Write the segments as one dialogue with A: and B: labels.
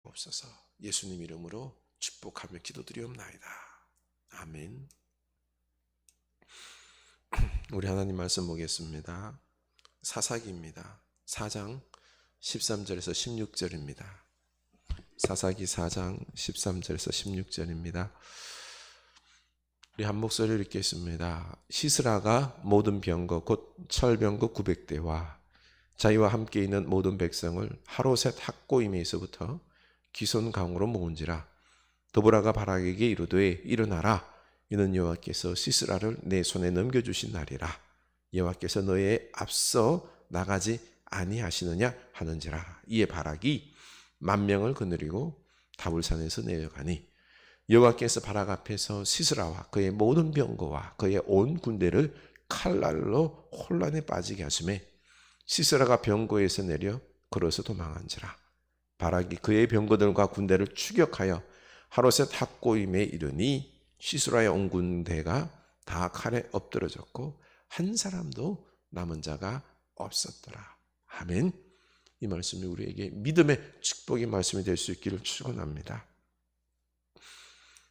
A: 없어서 예수님 이름으로 축복하며 기도드리옵나이다. 아멘. 우리 하나님 말씀 보겠습니다. 사사기입니다. 4장 13절에서 16절입니다. 사사기 4장 13절에서 16절입니다. 우리 한 목소리를 읽겠습니다. 시스라가 모든 병거 곧 철병거 900대와 자기와 함께 있는 모든 백성을 하로셋 학고임에서부터 기손강으로 모은지라. 드보라가 바락에게 이르되 일어나라. 이는 여호와께서 시스라를 내 손에 넘겨주신 날이라. 여호와께서 너의 앞서 나가지 아니하시느냐 하는지라. 이에 바락이 10,000명을 거느리고 다불산에서 내려가니 여호와께서 바락 앞에서 시스라와 그의 모든 병거와 그의 온 군대를 칼날로 혼란에 빠지게 하시매 시스라가 병거에서 내려 걸어서 도망한지라. 바락이 그의 병거들과 군대를 추격하여 하로셋 학고임에 이르니 시스라의 온 군대가 다 칼에 엎드러졌고 한 사람도 남은 자가 없었더라. 아멘. 이 말씀이 우리에게 믿음의 축복의 말씀이 될 수 있기를 축원합니다.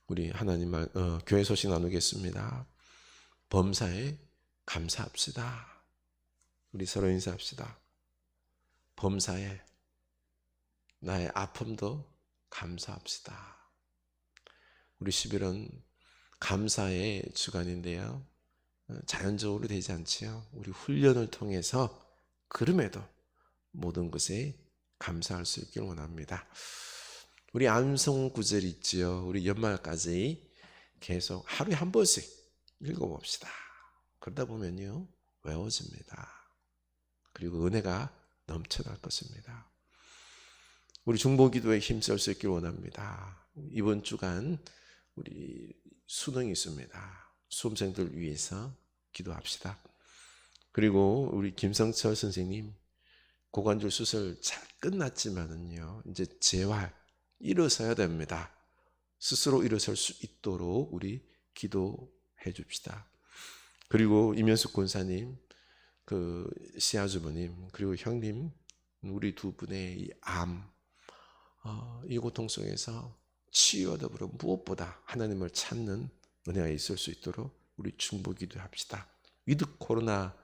A: 우리 하나님 교회 소식 나누겠습니다. 범사에 감사합시다. 우리 서로 인사합시다. 범사에 나의 아픔도 감사합시다. 우리 11월 감사의 주간인데요. 자연적으로 되지 않지요. 우리 훈련을 통해서 그럼에도 모든 것에 감사할 수 있길 원합니다. 우리 암송 구절 있지요. 우리 연말까지 계속 하루에 한 번씩 읽어봅시다. 그러다 보면요 외워집니다. 그리고 은혜가 넘쳐날 것입니다. 우리 중보기도에 힘쓸 수 있길 원합니다. 이번 주간 우리 수능이 있습니다. 수험생들 위해서 기도합시다. 그리고 우리 김성철 선생님 고관절 수술 잘 끝났지만은요 이제 재활 일어서야 됩니다. 스스로 일어설 수 있도록 우리 기도해 줍시다. 그리고 이면숙 권사님, 그 시아주부님, 그리고 형님, 우리 두 분의 이 이 고통 속에서 치유와 더불어 무엇보다 하나님을 찾는 은혜가 있을 수 있도록 우리 중보기도 합시다. 위드 코로나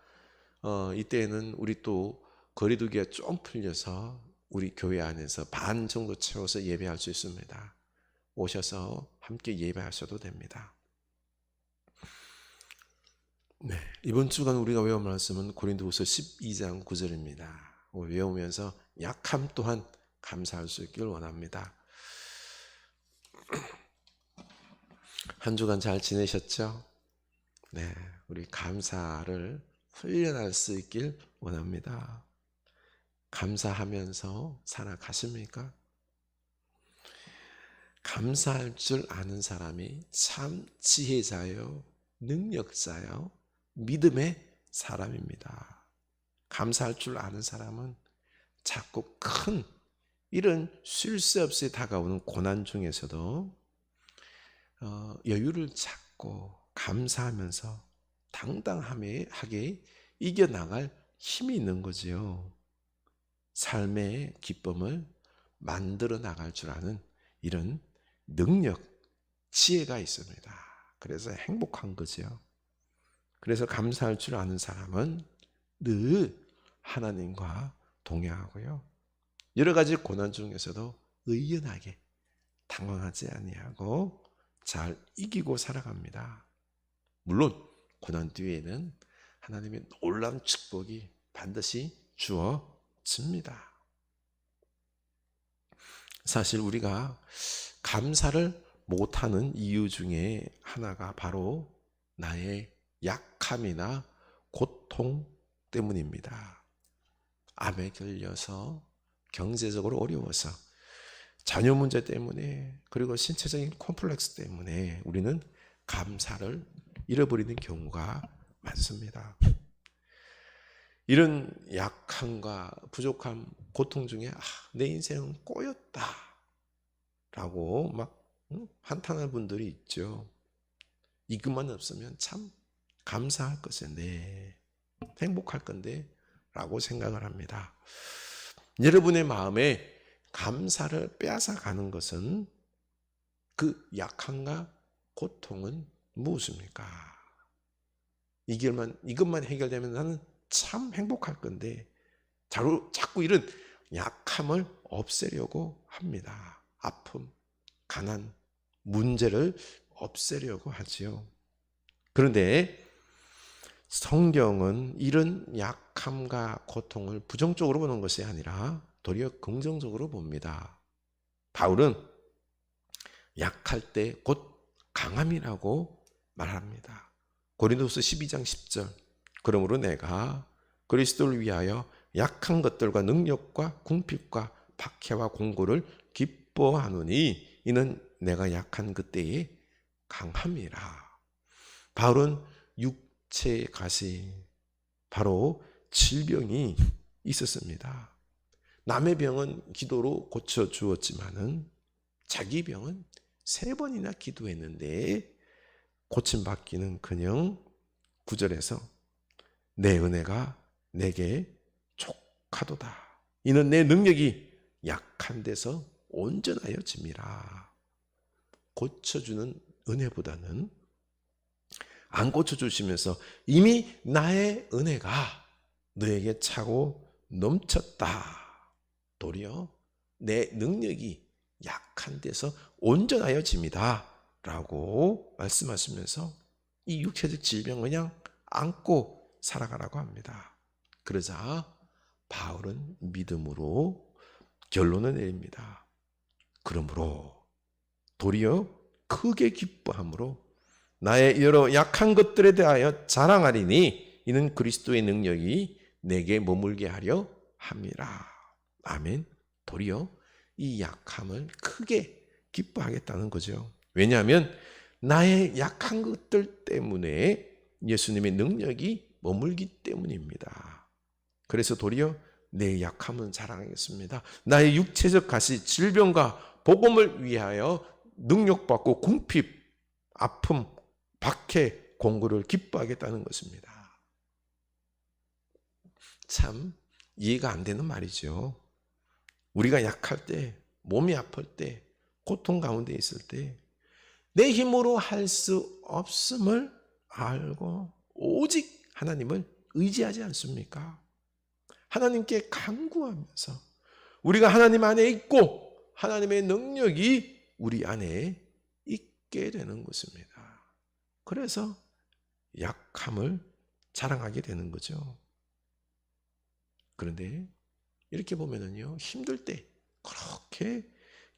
A: 이때에는 우리 또 거리두기가 좀 풀려서 우리 교회 안에서 반 정도 채워서 예배할 수 있습니다. 오셔서 함께 예배하셔도 됩니다. 네, 이번 주간 우리가 외울 말씀은 고린도후서 12장 9절입니다. 외우면서 약함 또한 감사할 수 있기를 원합니다. 한 주간 잘 지내셨죠? 네, 우리 감사를 훈련할 수 있길 원합니다. 감사하면서 살아가십니까? 감사할 줄 아는 사람이 참 지혜자요, 능력자요, 믿음의 사람입니다. 감사할 줄 아는 사람은 자꾸 큰 이런 쉴 새 없이 다가오는 고난 중에서도 여유를 찾고 감사하면서 당당하게 이겨나갈 힘이 있는 거지요. 삶의 기쁨을 만들어 나갈 줄 아는 이런 능력, 지혜가 있습니다. 그래서 행복한 거죠. 그래서 감사할 줄 아는 사람은 늘 하나님과 동행하고요. 여러 가지 고난 중에서도 의연하게 당황하지 아니하고 잘 이기고 살아갑니다. 물론 고난 뒤에는 하나님의 놀라운 축복이 반드시 주어집니다. 사실 우리가 감사를 못하는 이유 중에 하나가 바로 나의 약함이나 고통 때문입니다. 암에 걸려서 경제적으로 어려워서 자녀 문제 때문에 그리고 신체적인 콤플렉스 때문에 우리는 감사를 잃어버리는 경우가 많습니다. 이런 약함과 부족함, 고통 중에 내 인생은 꼬였다 라고 막 한탄하는 분들이 있죠. 이것만 없으면 참 감사할 것인데, 행복할 건데 라고 생각을 합니다. 여러분의 마음에 감사를 빼앗아 가는 것은 그 약함과 고통은 무엇입니까? 이것만 해결되면 나는 참 행복할 건데 자꾸 이런 약함을 없애려고 합니다. 아픔, 가난, 문제를 없애려고 하지요. 그런데 성경은 이런 약함과 고통을 부정적으로 보는 것이 아니라 도리어 긍정적으로 봅니다. 바울은 약할 때 곧 강함이라고 말합니다. 고린도후서 12장 10절. 그러므로 내가 그리스도를 위하여 약한 것들과 능력과 궁핍과 박해와 공고를 기뻐하노니 이는 내가 약한 그때에 강함이라. 바울은 육체의 가시, 바로 질병이 있었습니다. 남의 병은 기도로 고쳐주었지만은 자기 병은 3번이나 기도했는데 고침받기는커녕 9절에서 내 은혜가 내게 족하도다. 이는 내 능력이 약한 데서 온전하여 짐이라. 고쳐주는 은혜보다는 안 고쳐주시면서 이미 나의 은혜가 너에게 차고 넘쳤다. 도리어 내 능력이 약한 데서 온전하여 짐이다 라고 말씀하시면서 이 육체적 질병 그냥 안고 살아가라고 합니다. 그러자 바울은 믿음으로 결론을 내립니다. 그러므로 도리어 크게 기뻐함으로 나의 여러 약한 것들에 대하여 자랑하리니 이는 그리스도의 능력이 내게 머물게 하려 함이라. 아멘. 도리어 이 약함을 크게 기뻐하겠다는 거죠. 왜냐하면 나의 약한 것들 때문에 예수님의 능력이 머물기 때문입니다. 그래서 도리어 내 약함은 자랑하겠습니다. 나의 육체적 가시, 질병과 복음을 위하여 능력받고 궁핍, 아픔, 박해, 공고를 기뻐하겠다는 것입니다. 참 이해가 안 되는 말이죠. 우리가 약할 때, 몸이 아플 때, 고통 가운데 있을 때 내 힘으로 할 수 없음을 알고 오직 하나님을 의지하지 않습니까? 하나님께 간구하면서 우리가 하나님 안에 있고 하나님의 능력이 우리 안에 있게 되는 것입니다. 그래서 약함을 자랑하게 되는 거죠. 그런데 이렇게 보면은요, 힘들 때 그렇게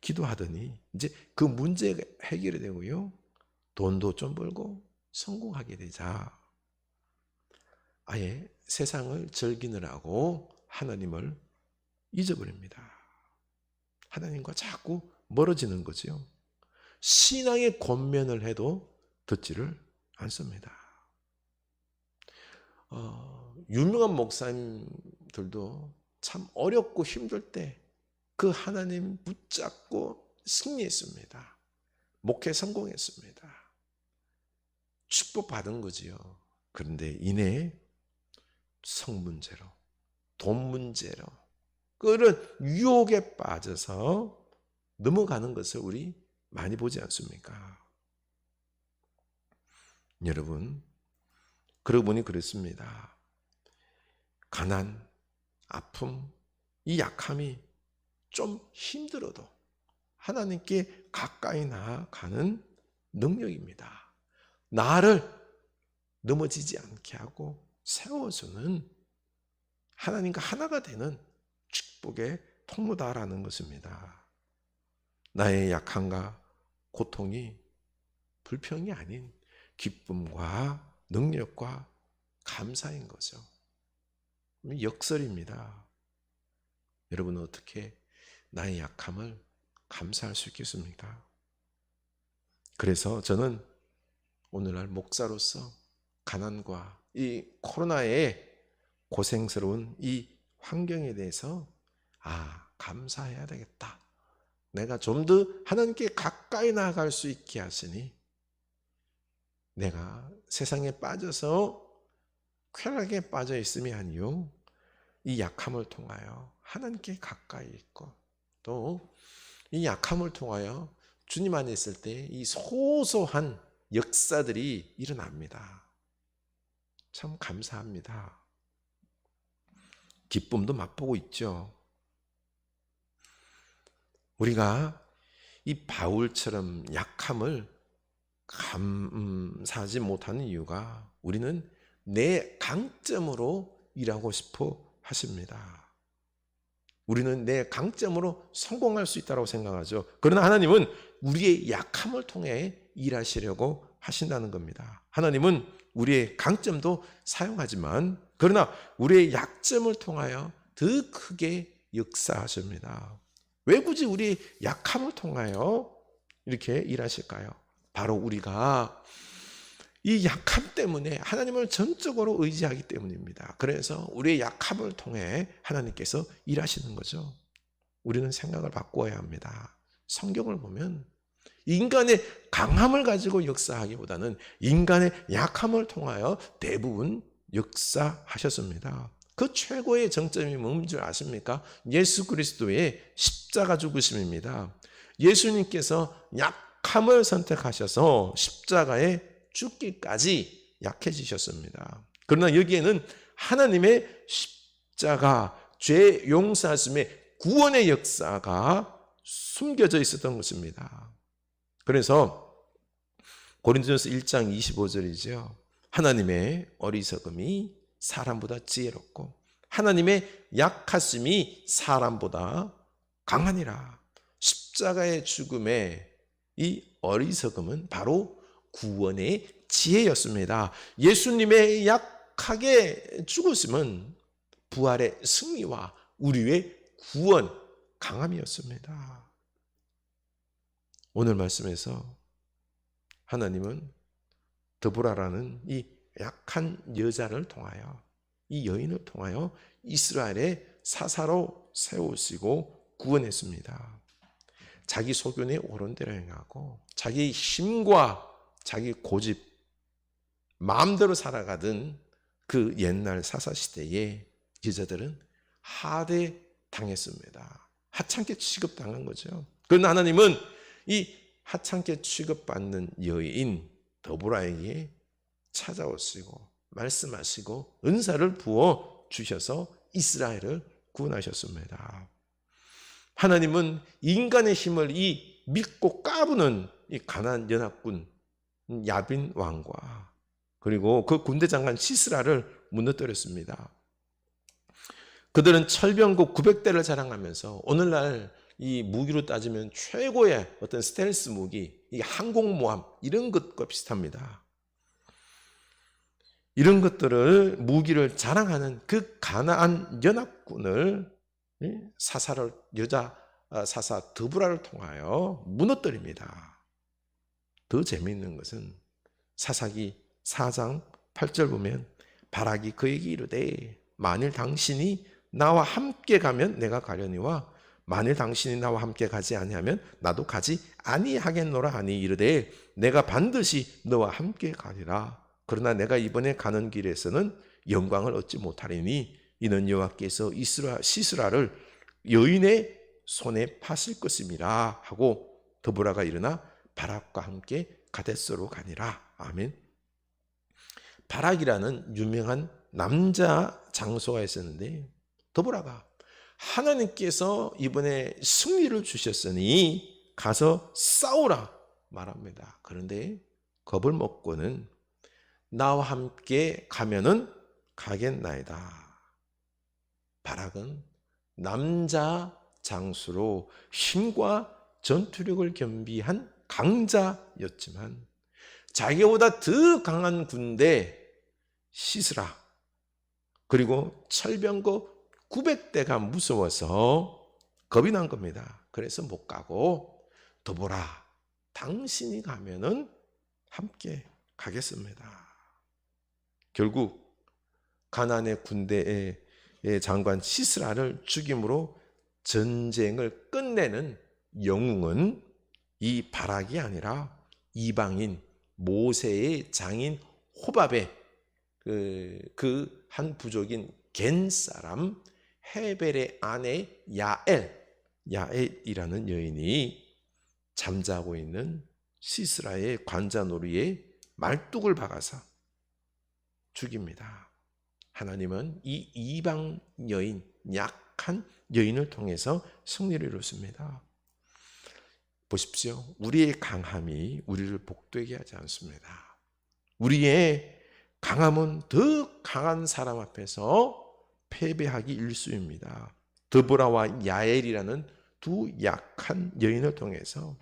A: 기도하더니 이제 그 문제가 해결이 되고요, 돈도 좀 벌고 성공하게 되자 아예 세상을 즐기느라고 하나님을 잊어버립니다. 하나님과 자꾸 멀어지는 거죠. 신앙의 권면을 해도 듣지를 않습니다. 유명한 목사님들도 참 어렵고 힘들 때 그 하나님 붙잡고 승리했습니다. 목회 성공했습니다. 축복받은 거지요. 그런데 이내 성 문제로, 돈 문제로 그런 유혹에 빠져서 넘어가는 것을 우리 많이 보지 않습니까? 여러분, 그러고 보니 그렇습니다. 가난, 아픔, 이 약함이 좀 힘들어도 하나님께 가까이 나아가는 능력입니다. 나를 넘어지지 않게 하고 세워주는 하나님과 하나가 되는 축복의 통로다라는 것입니다. 나의 약함과 고통이 불평이 아닌 기쁨과 능력과 감사인 거죠. 역설입니다. 여러분은 어떻게 나의 약함을 감사할 수 있겠습니까? 그래서 저는 오늘날 목사로서 가난과 이 코로나의 고생스러운 이 환경에 대해서 감사해야 되겠다. 내가 좀 더 하나님께 가까이 나아갈 수 있게 하시니 내가 세상에 빠져서 쾌락에 빠져 있음이 아니요 이 약함을 통하여 하나님께 가까이 있고 또 이 약함을 통하여 주님 안에 있을 때 이 소소한 역사들이 일어납니다. 참 감사합니다. 기쁨도 맛보고 있죠. 우리가 이 바울처럼 약함을 감사하지 못하는 이유가 우리는 내 강점으로 일하고 싶어 하십니다. 우리는 내 강점으로 성공할 수 있다고 생각하죠. 그러나 하나님은 우리의 약함을 통해 일하시려고 하신다는 겁니다. 하나님은 우리의 강점도 사용하지만 그러나 우리의 약점을 통하여 더 크게 역사하십니다. 왜 굳이 우리의 약함을 통하여 이렇게 일하실까요? 바로 우리가 이 약함 때문에 하나님을 전적으로 의지하기 때문입니다. 그래서 우리의 약함을 통해 하나님께서 일하시는 거죠. 우리는 생각을 바꾸어야 합니다. 성경을 보면 인간의 강함을 가지고 역사하기보다는 인간의 약함을 통하여 대부분 역사하셨습니다. 그 최고의 정점이 뭔 줄 아십니까? 예수 그리스도의 십자가 죽으심입니다. 예수님께서 약함을 선택하셔서 십자가에 죽기까지 약해지셨습니다. 그러나 여기에는 하나님의 십자가, 죄 용서하심의 구원의 역사가 숨겨져 있었던 것입니다. 그래서 고린도전서 1장 25절이죠. 하나님의 어리석음이 사람보다 지혜롭고 하나님의 약하심이 사람보다 강하니라. 십자가의 죽음의 이 어리석음은 바로 구원의 지혜였습니다. 예수님의 약하게 죽으심은 부활의 승리와 우리의 구원, 강함이었습니다. 오늘 말씀에서 하나님은 드보라라는 이 약한 여자를 통하여 이 여인을 통하여 이스라엘의 사사로 세우시고 구원했습니다. 자기 소견에 옳은 대로 행하고 자기 힘과 자기 고집, 마음대로 살아가던 그 옛날 사사시대의 여자들은 하대당했습니다. 하찮게 취급당한 거죠. 그러나 하나님은 이 하찮게 취급받는 여인 더보라에게 찾아오시고 말씀하시고 은사를 부어 주셔서 이스라엘을 구원하셨습니다. 하나님은 인간의 힘을 이 믿고 까부는 이 가나안 연합군 야빈 왕과 그리고 그 군대 장관 시스라를 무너뜨렸습니다. 그들은 철병고 900대를 자랑하면서 오늘날 이 무기로 따지면 최고의 어떤 스텔스 무기, 이 항공모함 이런 것과 비슷합니다. 이런 것들을 무기를 자랑하는 그 가나안 연합군을 사사를 여자 사사 드보라를 통하여 무너뜨립니다. 더 재미있는 것은 사사기 4장 8절 보면 바락이 그에게 이르되 만일 당신이 나와 함께 가면 내가 가려니와 만일 당신이 나와 함께 가지 아니하면 나도 가지 아니하겠노라 하니 이르되 내가 반드시 너와 함께 가리라. 그러나 내가 이번에 가는 길에서는 영광을 얻지 못하리니 이는 여호와께서 시스라를 여인의 손에 파실 것임이라 하고 드보라가 일어나 바락과 함께 가데스로 가니라. 아멘. 바락이라는 유명한 남자 장소가 있었는데 드보라가 하나님께서 이번에 승리를 주셨으니 가서 싸우라 말합니다. 그런데 겁을 먹고는 나와 함께 가면은 가겠나이다. 바락은 남자 장수로 힘과 전투력을 겸비한 강자였지만 자기보다 더 강한 군대 시스라 그리고 철병거 900대가 무서워서 겁이 난 겁니다. 그래서 못 가고 드보라 당신이 가면은 함께 가겠습니다. 결국 가나안의 군대의 장관 시스라를 죽임으로 전쟁을 끝내는 영웅은 이 바락이 아니라 이방인 모세의 장인 호밥의 그 한 부족인 겐 사람 헤벨의 아내 야엘 야엘이라는 여인이 잠자고 있는 시스라의 관자놀이에 말뚝을 박아서 죽입니다. 하나님은 이 이방 여인, 약한 여인을 통해서 승리를 이루었습니다. 보십시오. 우리의 강함이 우리를 복되게 하지 않습니다. 우리의 강함은 더 강한 사람 앞에서 패배하기 일쑤입니다. 드보라와 야엘이라는 두 약한 여인을 통해서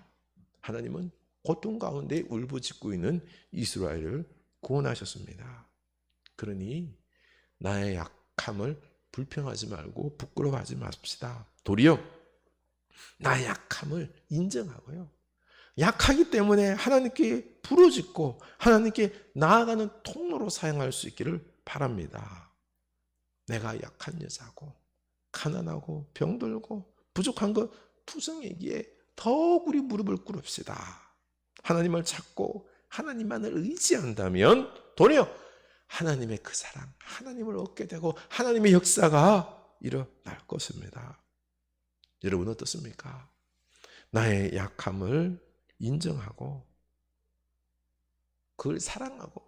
A: 하나님은 고통 가운데 울부짖고 있는 이스라엘을 구원하셨습니다. 그러니 나의 약함을 불평하지 말고 부끄러워하지 맙시다. 도리어 나의 약함을 인정하고요. 약하기 때문에 하나님께 부르짖고 하나님께 나아가는 통로로 사용할 수 있기를 바랍니다. 내가 약한 여자고 가난하고 병들고 부족한 것 투성이기에 더욱 우리 무릎을 꿇읍시다. 하나님을 찾고 하나님만을 의지한다면 도리어 하나님의 그 사랑, 하나님을 얻게 되고 하나님의 역사가 일어날 것입니다. 여러분 어떻습니까? 나의 약함을 인정하고 그걸 사랑하고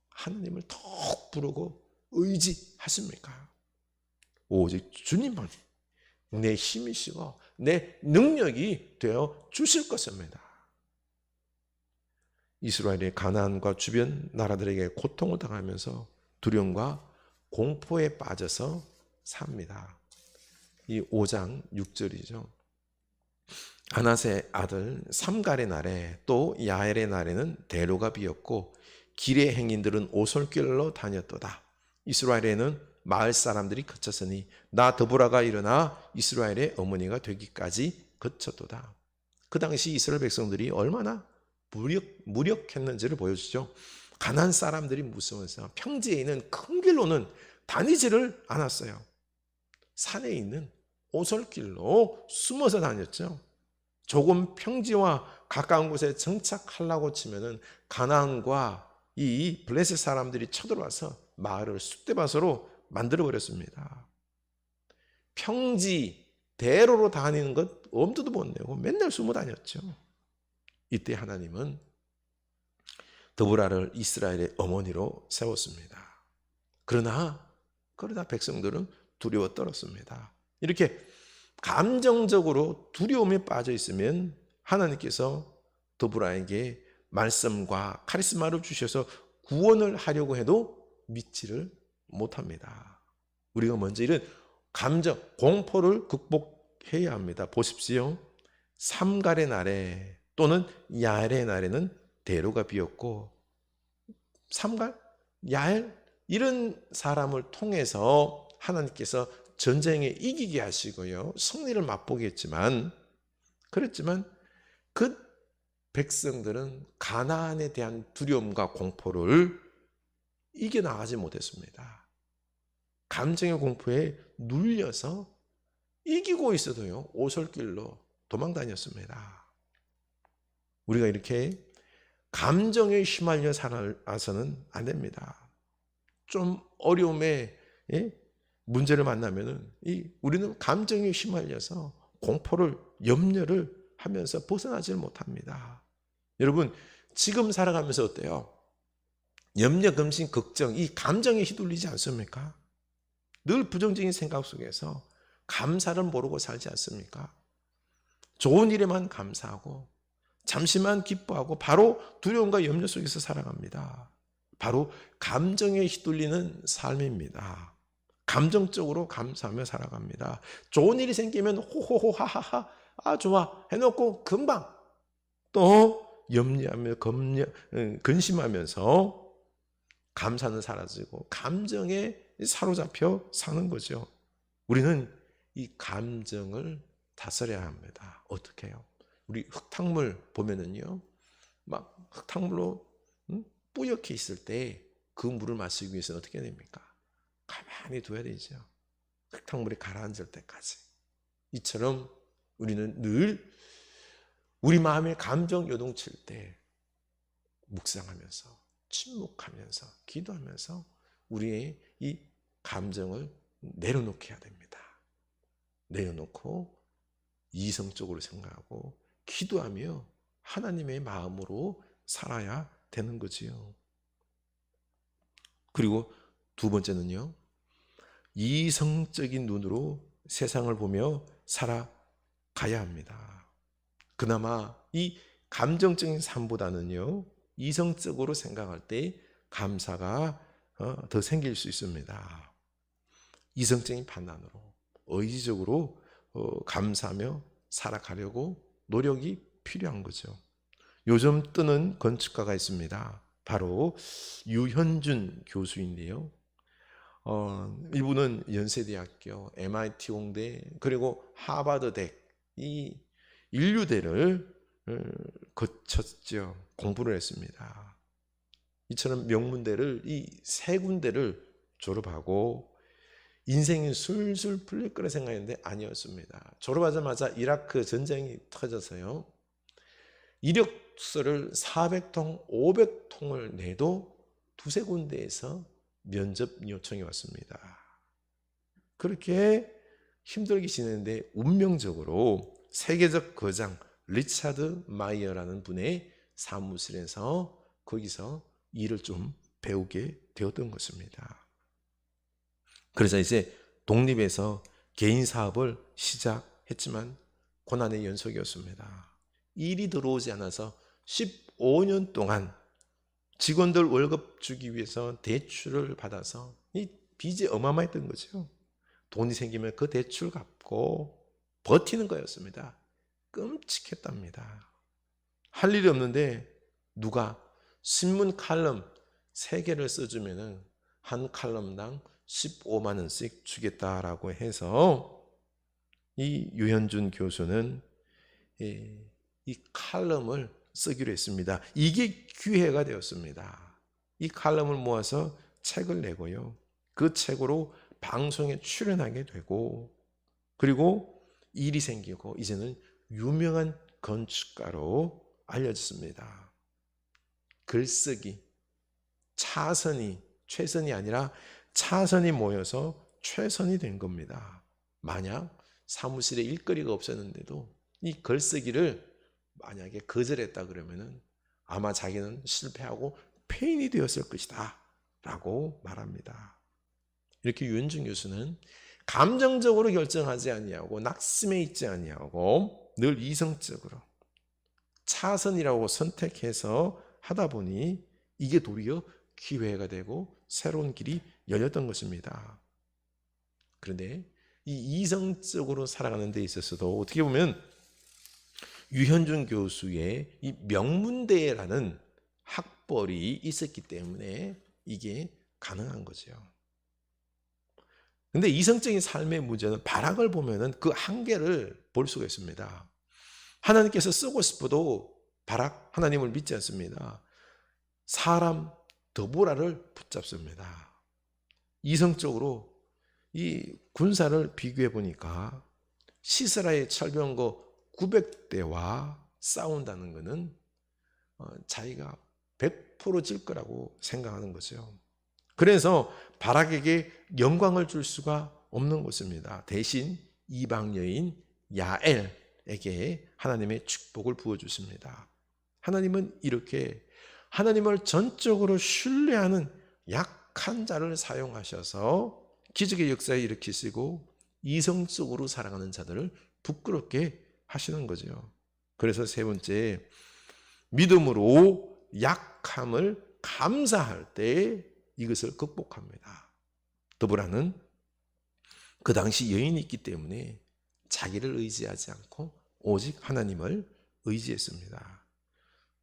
A: 하나님을 더욱 부르고 의지하십니까? 오직 주님만이 내 힘이시고 내 능력이 되어 주실 것입니다. 이스라엘이 가나안과 주변 나라들에게 고통을 당하면서 두려움과 공포에 빠져서 삽니다. 이 5장 6절이죠. 아낫의 아들 삼갈의 날에 또 야엘의 날에는 대로가 비었고 길의 행인들은 오솔길로 다녔도다. 이스라엘에는 마을 사람들이 그쳤으니 나 드보라가 일어나 이스라엘의 어머니가 되기까지 그쳤도다. 그 당시 이스라엘 백성들이 얼마나 무력했는지를 보여주죠. 가나안 사람들이 무서워서 평지에 있는 큰 길로는 다니지를 않았어요. 산에 있는 오솔길로 숨어서 다녔죠. 조금 평지와 가까운 곳에 정착하려고 치면은 가나안과 이 블레셋 사람들이 쳐들어와서 마을을 쑥대밭으로 만들어 버렸습니다. 평지 대로로 다니는 것 엄두도 못 내고 맨날 숨어 다녔죠. 이때 하나님은 드보라를 이스라엘의 어머니로 세웠습니다. 그러나 백성들은 두려워 떨었습니다. 이렇게 감정적으로 두려움에 빠져 있으면 하나님께서 드보라에게 말씀과 카리스마를 주셔서 구원을 하려고 해도 믿지를 못합니다. 우리가 먼저 이런 감정, 공포를 극복해야 합니다. 보십시오. 삼갈의 날에 또는 야엘의 날에는 대로가 비었고 삼갈, 야엘 이런 사람을 통해서 하나님께서 전쟁에 이기게 하시고요. 승리를 맛보게 했지만 그랬지만 그 백성들은 가나안에 대한 두려움과 공포를 이겨나가지 못했습니다. 감정의 공포에 눌려서 이기고 있어도요. 오솔길로 도망 다녔습니다. 우리가 이렇게 감정에 휘말려 살아서는 안 됩니다. 좀 어려움에 문제를 만나면은 우리는 감정에 휘말려서 공포를 염려를 하면서 벗어나질 못합니다. 여러분 지금 살아가면서 어때요? 염려, 근심, 걱정 이 감정에 휘둘리지 않습니까? 늘 부정적인 생각 속에서 감사를 모르고 살지 않습니까? 좋은 일에만 감사하고 잠시만 기뻐하고 바로 두려움과 염려 속에서 살아갑니다. 바로 감정에 휘둘리는 삶입니다. 감정적으로 감사하며 살아갑니다. 좋은 일이 생기면 호호호 하하하 아 좋아 해놓고 금방 또 염려하며 근심하면서 감사는 사라지고 감정에 사로잡혀 사는 거죠. 우리는 이 감정을 다스려야 합니다. 어떻게 해요? 우리 흙탕물 보면은요, 막 흙탕물로 뿌옇게 있을 때 그 물을 마시기 위해서는 어떻게 됩니까? 가만히 둬야 되죠. 흙탕물이 가라앉을 때까지. 이처럼 우리는 늘 우리 마음의 감정 요동칠 때 묵상하면서 침묵하면서 기도하면서 우리의 이 감정을 내려놓게 해야 됩니다. 내려놓고 이성적으로 생각하고 기도하며 하나님의 마음으로 살아야 되는 거지요. 그리고 두 번째는요, 이성적인 눈으로 세상을 보며 살아가야 합니다. 그나마 이 감정적인 삶보다는요, 이성적으로 생각할 때 감사가 더 생길 수 있습니다. 이성적인 판단으로 의지적으로 감사하며 살아가려고 노력이 필요한 거죠. 요즘 뜨는 건축가가 있습니다. 바로 유현준 교수인데요. 이분은 연세대학교, MIT 공대, 그리고 하버드대 이 인류대를 거쳤죠. 공부를 했습니다. 이처럼 명문대를 이 세 군데를 졸업하고 인생이 술술 풀릴 거라 생각했는데 아니었습니다. 졸업하자마자 이라크 전쟁이 터져서요, 이력서를 400통, 500통을 내도 두세 군데에서 면접 요청이 왔습니다. 그렇게 힘들게 지내는데 운명적으로 세계적 거장 리차드 마이어라는 분의 사무실에서 거기서 일을 좀 배우게 되었던 것입니다. 그래서 이제 독립해서 개인 사업을 시작했지만 고난의 연속이었습니다. 일이 들어오지 않아서 15년 동안 직원들 월급 주기 위해서 대출을 받아서 이 빚이 어마어마했던 거죠. 돈이 생기면 그 대출 갚고 버티는 거였습니다. 끔찍했답니다. 할 일이 없는데 누가 신문 칼럼 3개를 써주면 한 칼럼당 15만 원씩 주겠다라고 해서 이 유현준 교수는 이 칼럼을 쓰기로 했습니다. 이게 기회가 되었습니다. 이 칼럼을 모아서 책을 내고요, 그 책으로 방송에 출연하게 되고, 그리고 일이 생기고 이제는 유명한 건축가로 알려졌습니다. 글쓰기, 차선이 최선이 아니라 차선이 모여서 최선이 된 겁니다. 만약 사무실에 일거리가 없었는데도 이 글쓰기를 만약에 거절했다 그러면은 아마 자기는 실패하고 폐인이 되었을 것이다 라고 말합니다. 이렇게 유현준 교수는 감정적으로 결정하지 아니하고 낙심해 있지 아니하고 늘 이성적으로 차선이라고 선택해서 하다 보니 이게 도리어 기회가 되고 새로운 길이 열렸던 것입니다. 그런데 이 이성적으로 살아가는 데 있어서도 어떻게 보면 유현준 교수의 이 명문대라는 학벌이 있었기 때문에 이게 가능한 거죠. 근데 이성적인 삶의 문제는 발악을 보면은 그 한계를 볼 수가 있습니다. 하나님께서 쓰고 싶어도 발악, 하나님을 믿지 않습니다. 사람 더보라를 붙잡습니다. 이성적으로 이 군사를 비교해 보니까 시스라의 철병거 900대와 싸운다는 것은 자기가 100% 질 거라고 생각하는 거죠. 그래서 바락에게 영광을 줄 수가 없는 것입니다. 대신 이방 여인 야엘에게 하나님의 축복을 부어주십니다. 하나님은 이렇게 하나님을 전적으로 신뢰하는 약한 자를 사용하셔서 기적의 역사에 일으키시고 이성적으로 살아가는 자들을 부끄럽게 하시는 거죠. 그래서 세 번째, 믿음으로 약함을 감사할 때 이것을 극복합니다. 더불어는 그 당시 여인이 있기 때문에 자기를 의지하지 않고 오직 하나님을 의지했습니다.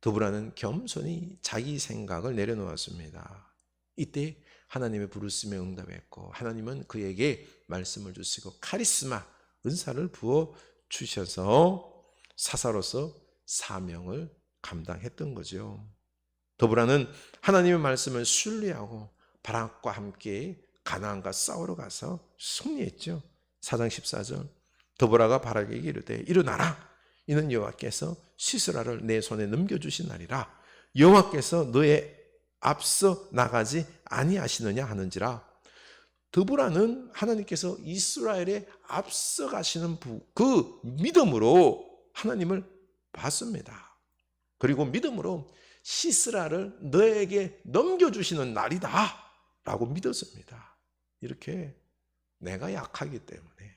A: 더불어는 겸손히 자기 생각을 내려놓았습니다. 이때 하나님의 부르심에 응답했고 하나님은 그에게 말씀을 주시고 카리스마, 은사를 부어 주셔서 사사로서 사명을 감당했던 거죠. 더불어는 하나님의 말씀을 신뢰하고 바락과 함께 가나안과 싸우러 가서 승리했죠. 4장 14절 더보라가 바락에게 이르되 일어나라, 이는 여호와께서 시스라를 내 손에 넘겨주시나리라. 여호와께서 너의 앞서 나가지 아니하시느냐 하는지라. 드보라는 하나님께서 이스라엘에 앞서가시는 그 믿음으로 하나님을 봤습니다. 그리고 믿음으로 시스라를 너에게 넘겨주시는 날이다 라고 믿었습니다. 이렇게 내가 약하기 때문에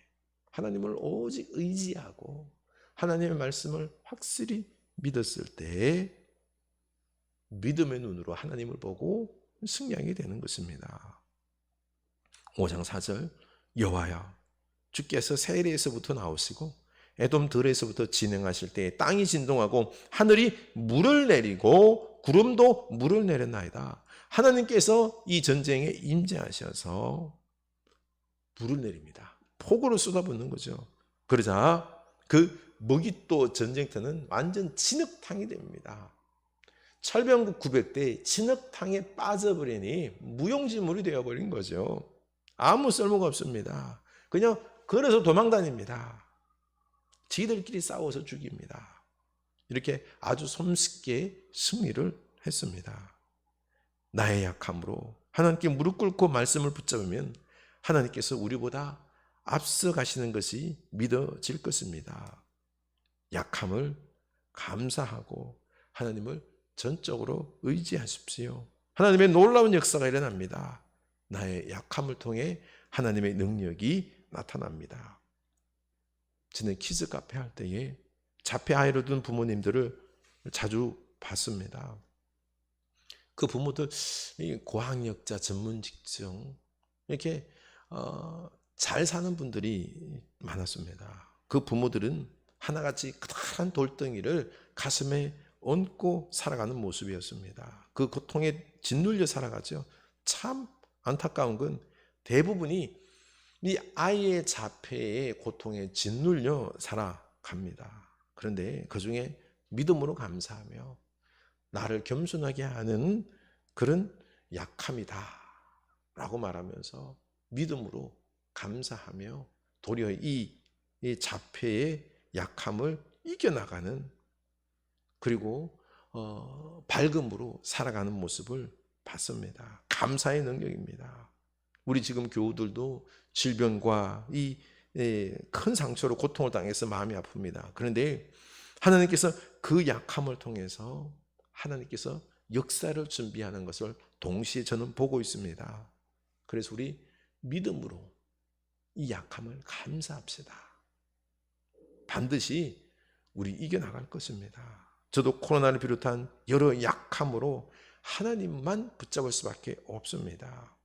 A: 하나님을 오직 의지하고 하나님의 말씀을 확실히 믿었을 때 믿음의 눈으로 하나님을 보고 승리하게 되는 것입니다. 5장 4절 여호와여 주께서 세일에서부터 나오시고 에돔 들에서부터 진행하실 때 땅이 진동하고 하늘이 물을 내리고 구름도 물을 내렸나이다. 하나님께서 이 전쟁에 임재하셔서 물을 내립니다. 폭우로 쏟아붓는 거죠. 그러자 그 머깃도 전쟁터는 완전 진흙탕이 됩니다. 철병국 900대 진흙탕에 빠져버리니 무용지물이 되어버린 거죠. 아무 쓸모가 없습니다. 그냥 걸어서 도망다닙니다. 지들끼리 싸워서 죽입니다. 이렇게 아주 손쉽게 승리를 했습니다. 나의 약함으로 하나님께 무릎 꿇고 말씀을 붙잡으면 하나님께서 우리보다 앞서 가시는 것이 믿어질 것입니다. 약함을 감사하고 하나님을 전적으로 의지하십시오. 하나님의 놀라운 역사가 일어납니다. 나의 약함을 통해 하나님의 능력이 나타납니다. 저는 키즈 카페 할 때에 자폐 아이를 둔 부모님들을 자주 봤습니다. 그 부모들 고학력자, 전문 직종 이렇게 잘 사는 분들이 많았습니다. 그 부모들은 하나같이 커다란 돌덩이를 가슴에 얹고 살아가는 모습이었습니다. 그 고통에 짓눌려 살아가죠. 참 안타까운 건 대부분이 이 아이의 자폐의 고통에 짓눌려 살아갑니다. 그런데 그 중에 믿음으로 감사하며 나를 겸손하게 하는 그런 약함이다 라고 말하면서 믿음으로 감사하며 도리어 이 자폐의 약함을 이겨나가는 그리고 밝음으로 살아가는 모습을 봤습니다. 감사의 능력입니다. 우리 지금 교우들도 질병과 이 큰 상처로 고통을 당해서 마음이 아픕니다. 그런데 하나님께서 그 약함을 통해서 하나님께서 역사를 준비하는 것을 동시에 저는 보고 있습니다. 그래서 우리 믿음으로 이 약함을 감사합시다. 반드시 우리 이겨나갈 것입니다. 저도 코로나를 비롯한 여러 약함으로 하나님만 붙잡을 수밖에 없습니다.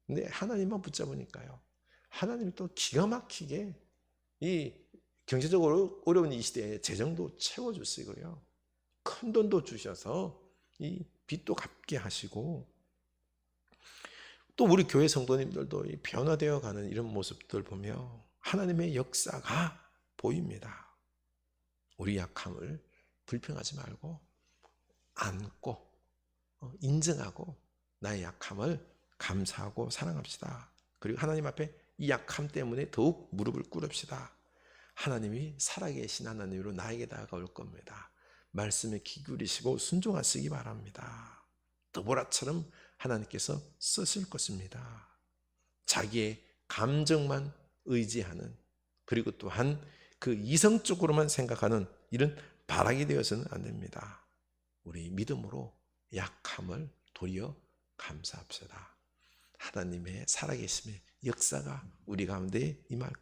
A: 근데 하나님만 붙잡으니까요. 하나님이 또 기가 막히게 이 경제적으로 어려운 이 시대에 재정도 채워주시고요. 큰 돈도 주셔서 이 빚도 갚게 하시고 또 우리 교회 성도님들도 변화되어 가는 이런 모습들 보며 하나님의 역사가 보입니다. 우리 약함을 불평하지 말고 안고 인정하고 나의 약함을 감사하고 사랑합시다. 그리고 하나님 앞에 이 약함 때문에 더욱 무릎을 꿇읍시다. 하나님이 살아계신 하나님으로 나에게 다가올 겁니다. 말씀에 귀 기울이시고 순종하시기 바랍니다. 드보라처럼 하나님께서 쓰실 것입니다. 자기의 감정만 의지하는 그리고 또한 그 이성적으로만 생각하는 이런 발악이 되어서는 안 됩니다. 우리 믿음으로 약함을 도리어 감사합시다. 하나님의 살아계심의 역사가 우리 가운데 임할